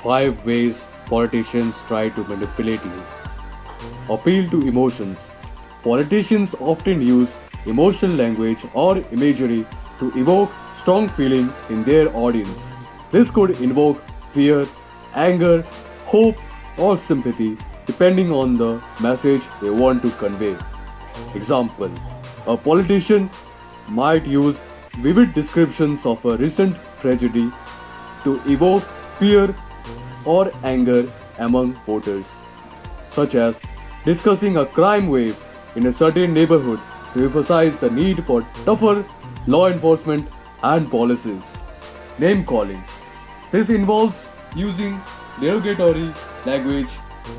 5 ways politicians try to manipulate you. Appeal to emotions. Politicians often use emotional language or imagery to evoke strong feeling in their audience. This could invoke fear, anger, hope, or sympathy depending on the message they want to convey. Example: a politician might use vivid descriptions of a recent tragedy to evoke fear or anger among voters, such as discussing a crime wave in a certain neighborhood to emphasize the need for tougher law enforcement and policies. Name calling. This involves using derogatory language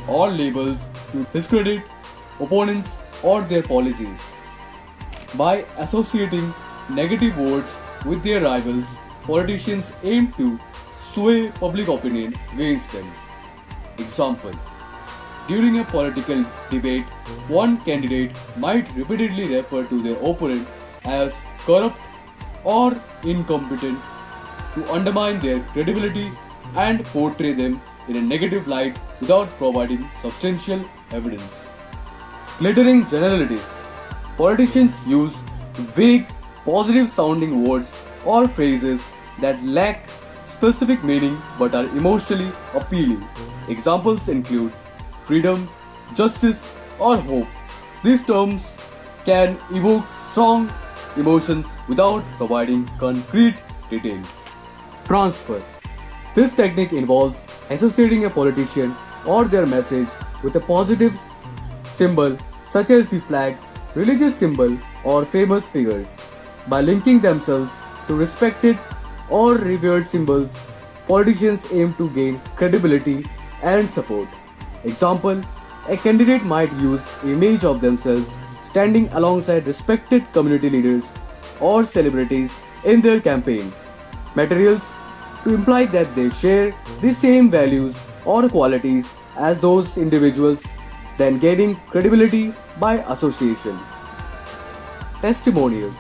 or labels to discredit opponents or their policies. By associating negative words with their rivals, politicians aim to sway public opinion against them. Example: during a political debate, one candidate might repeatedly refer to their opponent as corrupt or incompetent to undermine their credibility and portray them in a negative light without providing substantial evidence. Glittering generalities. Politicians use vague, positive sounding words or phrases that lack specific meaning but are emotionally appealing. Examples include freedom, justice, or hope. These terms can evoke strong emotions without providing concrete details. Transfer. This technique involves associating a politician or their message with a positive symbol such as the flag, religious symbol, or famous figures. By linking themselves to respected or revered symbols, politicians aim to gain credibility and support. Example: a candidate might use an image of themselves standing alongside respected community leaders or celebrities in their campaign materials to imply that they share the same values or qualities as those individuals, then gaining credibility by association. Testimonials.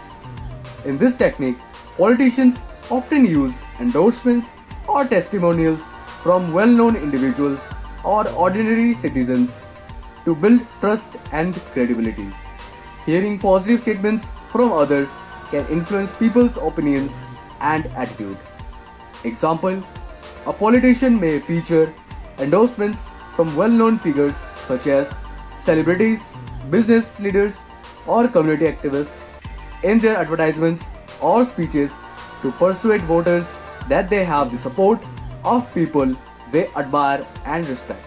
In this technique, politicians often use endorsements or testimonials from well-known individuals or ordinary citizens to build trust and credibility. Hearing positive statements from others can influence people's opinions and attitude. Example: a politician may feature endorsements from well-known figures such as celebrities, business leaders, or community activists in their advertisements or speeches to persuade voters that they have the support of people they admire and respect.